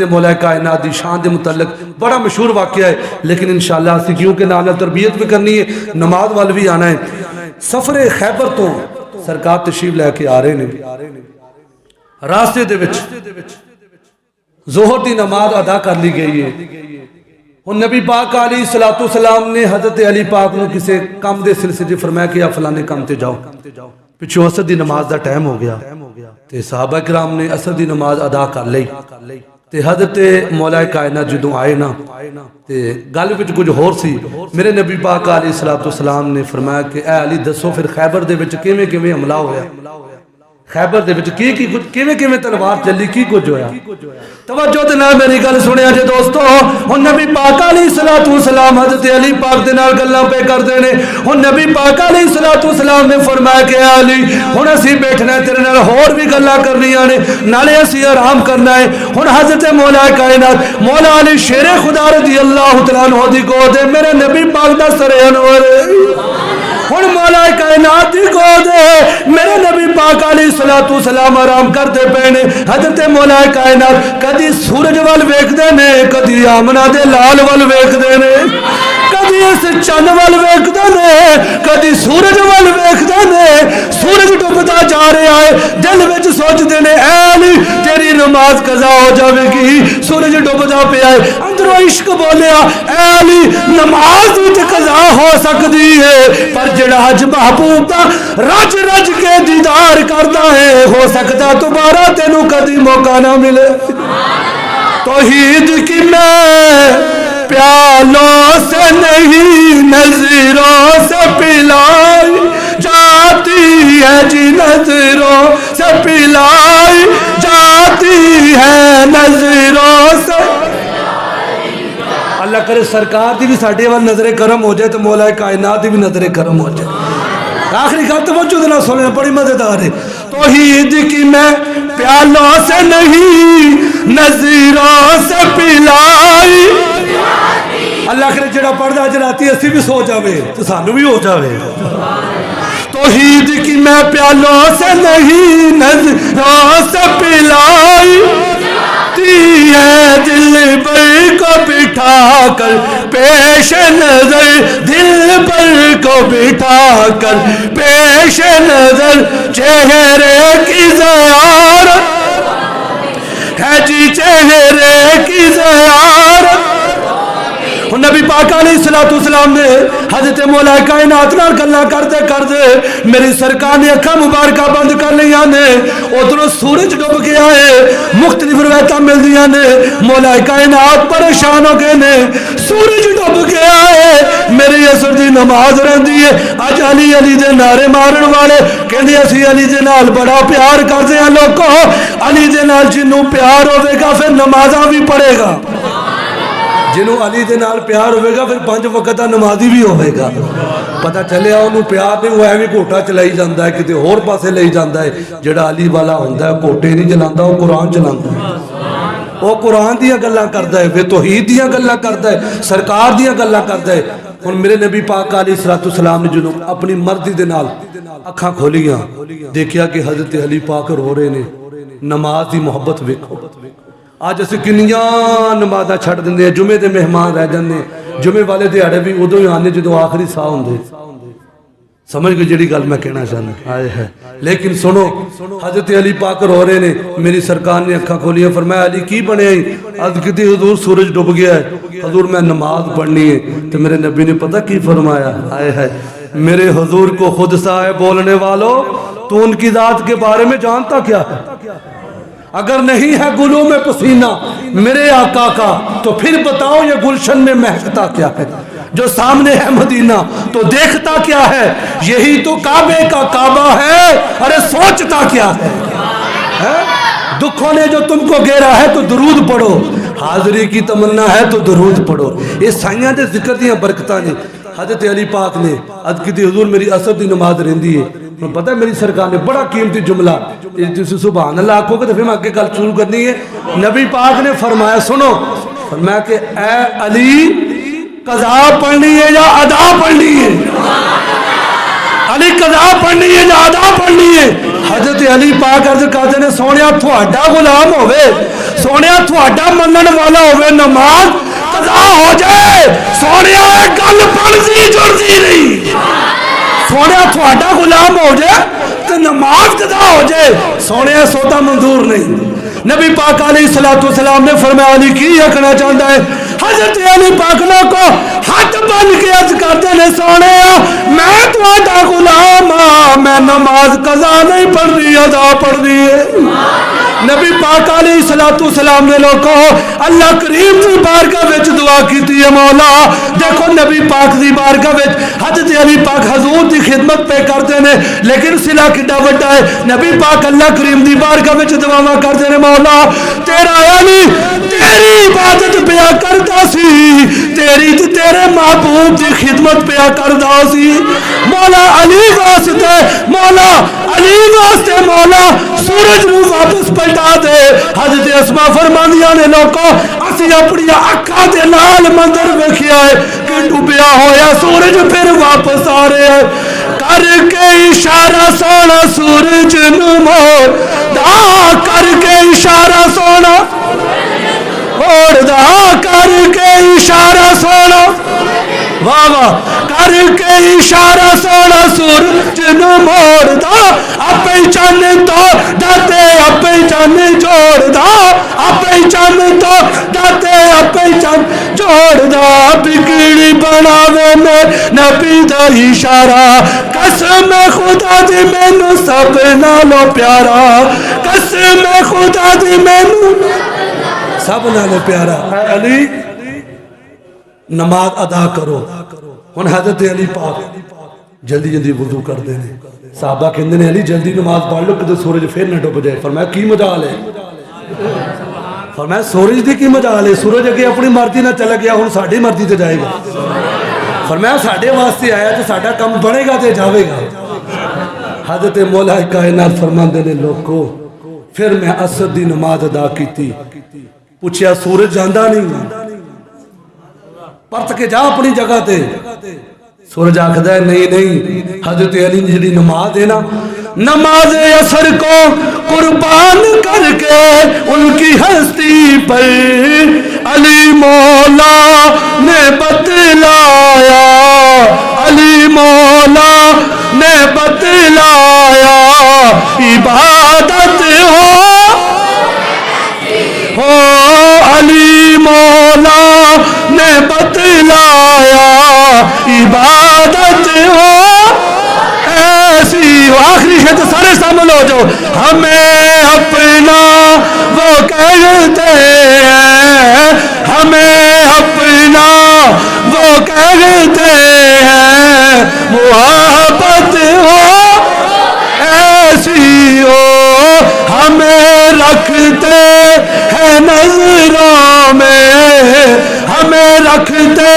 حضرت مولا کائنات دی شان دے متعلق بڑا مشہور واقعہ ہے، لیکن انشاءاللہ اسی کیونکہ نال تربیت بھی کرنی ہے، نماز وال بھی آنا ہے۔ سفر خیبر تو سرکار تشریف لے کے آ رہے نے، راستے دے وچ ظہر دی نماز ادا کر لی گئی ہے۔ اور نبی پاک علیہ السلام نے حضرت علی پاک نو کسے کام دے سلسلے فرمایا کہ آپ فلانے کام تے جاؤ، پچھو عصر دی نماز دا ٹائم ہو گیا تے صحابہ کرام نے عصر دی نماز ادا کر لی تے حضرت مولا کائنات جدوں آئے نا تے گل وچ کچھ ہور سی۔ میرے نبی پاک علیہ السلام نے فرمایا کہ اے علی دسو پھر خیبر دے وچ کیویں کیویں حملہ ہویا، خیبر دے وچ کیویں کیویں تلوار چلی، کی کچھ ہویا؟ توجہ دے نال میری گل سنیا جے دوستو، ہن نبی پاک علیہ السلام حضرت علی پاک دے نال گلاں پہ کردے نے۔ ہن نبی پاک علیہ السلام نے فرمایا کہ اے علی ہن اسی بیٹھنا ہے، تیرے نال ہور بھی گلاں کرنیاں نے، نالے اسی آرام کرنا ہے۔ ہن حضرت مولا کائنات مولا علی شیر خدا رضی اللہ تعالیٰ عنہ دی گود ہے، میرے نبی پاک دا سر انور ہن مولا کائنات دی گود ہے، میرے نبی پاک علیہ السلام آرام کرتے پینے۔ حضرت مولا کائنات کدی سورج وال ویکھدے نے، کدی آمنہ دے لال وال ویکھدے نے، کدی اس چند وال ویکھدے نے، کدی سورج وال ویکھدے نے۔ سورج ڈوبدا جا رہا ہے، دل وچ سوچدے نے اے علی تیری نماز قضا ہو جاوے گی، سورج ڈوبدا پیا ہے، اندروں عشق بولیا اے علی نماز وچ قضا ہو سکدی ہے، پر جڑا حج محبوب دا رج رج کے دیدار کردا ہے، ہو سکتا دوبارہ تینوں کدی موقع نہ ملے۔ توحید کی میں پیالوں سے نہیں نظروں سے پلائی جاتی ہے جی، نظروں سے پلائی جاتی ہے، نظروں سے۔ اللہ کرے سرکار دی بھی ساڈے وال نظر کرم ہو جائے تو مولا کائنات دی بھی نظر کرم ہو جائے۔ آخری گل توجہ دینا سننا بڑی مزیدار ہے۔ توحید کی میں پیالوں سے نہیں نظروں سے پلائی، اللہ کرے جڑا پڑھدا جراتی اسی بھی سو جاوے تو سانو بھی ہو جاوے۔ توحید کی میں پیالوں سے نہیں نظروں سے پلائی ہے، دل بر کو بٹھا کر پیش نظر، دل بر کو بٹھا کر پیش نظر، چہرے کی زیارت ہے جی، چہرے کی زیارت۔ نبی پاک علیہ السلام نے حضرت مولا کائنات نال گلاں کرتے کرتے میری سرکار نے اکھاں مبارکہ بند کر لیاں نے، ادھروں سورج ڈوب گیا ہے، مختلف روایتاں ملدیاں نے، مولا کائنات پریشان ہو گئے نے، سورج ڈوب گیا ہے، میری عصر دی نماز رہندی ہے۔ اج علی علی دے نعرے مارن والے کہندے اسی علی دے نال بڑا پیار کردے ہاں، لوکو علی دے نال جنوں پیار ہوے گا پھر نمازاں بھی پڑھے گا، جنہوں علی دے نال پیار ہوئے گا پھر 5 وقت نمازی بھی ہوئے گا۔ پتہ چلے انہوں پیار نہیں ہوا ہے، کوٹا چلائی جاندہ ہے، کتے اور پاسے لئی جاندہ ہے۔ جڑا علی والا ہوندہ ہے کوٹے نہیں جلاندہ، وہ قرآن جلاندہ ہے، وہ قرآن دیا گلہ کردہ ہے، وہ توحید دیا گلہ کردہ ہے، سرکار دیا گلہ کردہ ہے۔ اور میرے نبی پاک علیہ السلام نے جنہوں اپنی مردی دے نال اکھاں کھولیاں، دیکھیا کہ حضرت علی پاک رو رہے نے، نماز دی محبت ویکھو۔ آج اسی کنیاں نمازاں چھڑ دندے ہیں، جمعے دے مہمان رہ جاندے، جمعے والے دیہاڑے بھی ادوں ہی آنے جدوں آخری سا ہوندے۔ سمجھ گئے جڑی گل میں کہنا چاہنا آئے ہے۔ لیکن سنو حضرت علی پاک رو رہے نے، میری سرکار نے اکھاں کھولیاں، فرمایا علی کی بنے آئی؟ عرض کیتی حضور سورج ڈوب گیا ہے، حضور میں نماز پڑھنی ہے۔ تو میرے نبی نے پتہ کی فرمایا، آئے ہے میرے حضور کو خود سا ہے بولنے والوں، تو ان کی ذات کے بارے میں جانتا کیا ہے؟ اگر نہیں ہے گلوں میں پسینہ میرے آقا کا تو پھر بتاؤ یہ گلشن میں مہکتا کیا ہے؟ جو سامنے ہے مدینہ تو دیکھتا کیا ہے؟ یہی تو کعبے کا کعبہ ہے، ارے سوچتا کیا ہے؟ دکھوں نے جو تم کو گھیرا ہے تو درود پڑھو، حاضری کی تمنا ہے تو درود پڑھو۔ یہ سائیاں دے ذکر دیاں برکتاں نے۔ حضرت علی پاک نے عرض کی تھی حضور میری عصر دی نماز رہندی ہے، پتہ ہے میری سرکار نے بڑا قیمتی جملہ سبحان اللہ آنکھوں کے دفعہ میں آگے گل شروع کرنی ہے۔ نبی پاک نے فرمایا سنو، فرمایا کہ اے علی قضا پڑھنی ہے یا ادا پڑھنی ہے؟ علی قضا پڑھنی ہے یا ادا پڑھنی ہے؟ حضرت علی پاک عرض کرتے نے سونیا تھوڑا غلام ہوئے سونیا تھوڑا منن والا ہوئے نماز قضا ہو جائے سونیا گل پڑھتی جڑتی نہیں سونیا تھوڑا غلام ہو جائے تو نماز قضا ہو جائے سونیا سودا منظور نہیں نبی پاک علیہ السلام نے فرمایا علی کی رکھنا چاہتا ہے حضرت علی پاک نے کو ہاتھ بن کے عرض کرتے نے سونے میں تھوڑا غلام ہاں میں نماز قضا نہیں پڑھ رہی ادا پڑھ رہی ہے نبی پاک علیہ السلام نے لوگوں اللہ کریم کی بارگاہ وچ دعا کیتی ہے مولا دیکھو نبی پاک دی بارگاہ وچ حضرت علی پاک حضور دی خدمت پہ کرتے نے لیکن صلہ کڈا وڈا ہے نبی پاک اللہ کریم دی بارگاہ وچ دعاواں کرتے نے مولا تیرا علی تیری عبادت پیا کرتا سی تیری تے تیرے محبوب دی خدمت پیا کردا سی مولا علی واسطے مولا علی واسطے مولا سورج نو واپس پلٹا دے حضرت اسماء فرماندیاں نے لوگوں اسی اپنی اکھاں دے نال منظر ویکھیا ہے کہ ڈوبیا ہویا سورج پھر واپس آ رہا ہے کر کے اشارہ سونا سورج نو موڑ دا کر کے اشارہ سونا موڑ دا کر کے اشارہ سونا واہ واہ کر کے اشارہ سونا سورج نو موڑ دا اپے چن تو داتے اپے چن جوڑ دا اپے چن تو داتے اپے چن جوڑ دا بگڑی بناوے میں نبی دا اشارہ قسم خدا دی مینوں سب نالوں پیارا قسم خدا دی مینوں سب نالوں پیارا علی نماز ادا کرو ہن حضرت علی پاک جلدی جلدی وضو کر دینے صحابہ کہندے نے علی جلدی نماز پڑھ لو کہ سورج پھر نہ ڈوب جائے فرمایا کی مجال ہے فرمایا سورج دی کی مجال ہے سورج اگے اپنی مرضی نہ چلا گیا ہن ساڈی مرضی تے جائے گا فرمایا ساڈے واسطے آیا تے ساڈا کم بنے گا تے جاوے گا حضرت مولا کائنات فرماندے نے لوگو پھر میں عصر دی نماز ادا کیتی پوچھیا سورج جاندا نہیں پرت کے جا اپنی جگہ تے سورج آکھدا ہے نہیں حضرت علی نے جڑی نماز ہے نا نماز عصر کو قربان کر کے ان کی ہستی پر علی مولا نے بتلایا علی مولا نے بتلایا عبادت ہو علی مولا نے بتلایا عبادت ہو ایسی آخری شد سارے شامل ہو جاؤ ہمیں اپنا وہ کہتے ہیں ہمیں اپنا وہ کہتے ہیں محبت ہو ایسی ہو ہمیں رکھتے ہیں نظروں میں ہمیں رکھتے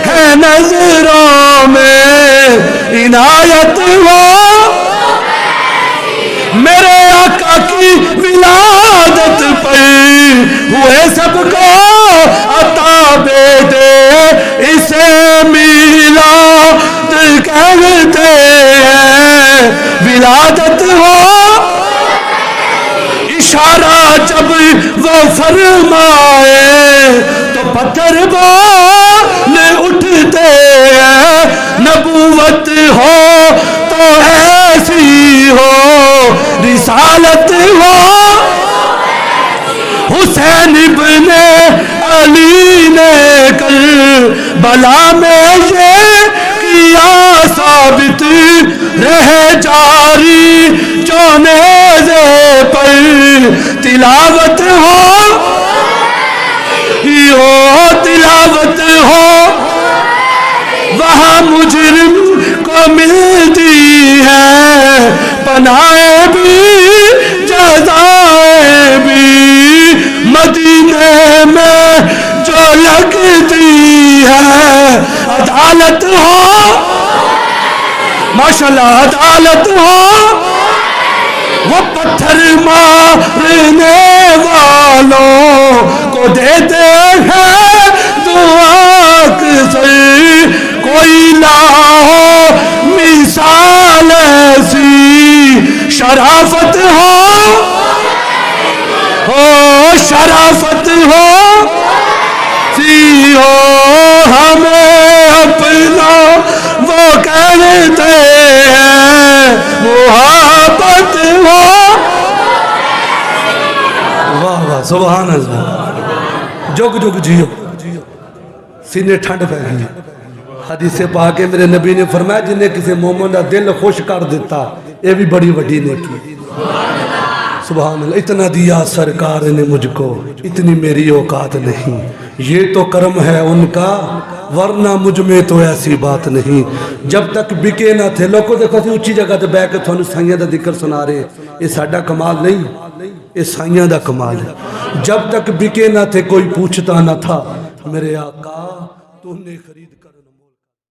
ہیں نظروں میں عنایت ہو میرے آقا کی ولادت پر ہوئے سب کو عطا بیٹے اسے میلاد کہتے ہیں ولادت ہو اشارہ جب وہ فرمائے تو پتھر بول اٹھتے ہیں نبوت ہو تو ایسی ہو رسالت ہو حسین ابن علی نے کربلا میں یہ کیا ثابت رہ جاری جو نیزے پر تلاوت ہو تلاوت ہو وہاں مجرم کو ملتی ہے پناہ بھی جزائیں بھی مدینے میں جو لگتی ہے عدالت ہو ماشاءاللہ عدالت ہو وہ پتھر مارنے والوں کو دیتے ہیں دعا سے کوئی نہ ہو مثال ایسی شرح اللہ سبحان اللہ جگ جگ جیو سینے ٹھنڈ پہ گئی حدیث پاک میرے نبی نے فرمایا جنہیں کسی مومن کا دل خوش کر دیتا یہ بھی بڑی وڈی نیکی سبحان اللہ اتنا دیا سرکار نے مجھ کو اتنی میری اوقات نہیں یہ تو کرم ہے ان کا ورنہ مجھ میں تو ایسی بات نہیں جب تک بکے نہ تھے لوگوں دیکھو تھی اچھی جگہ تے بیٹھ کے تھانوں سائیاں دا ذکر سنا رہے یہ ساڈا کمال نہیں یہ سائیاں دا کمال ہے جب تک بکے نہ تھے کوئی پوچھتا نہ تھا میرے آقا تو نے خرید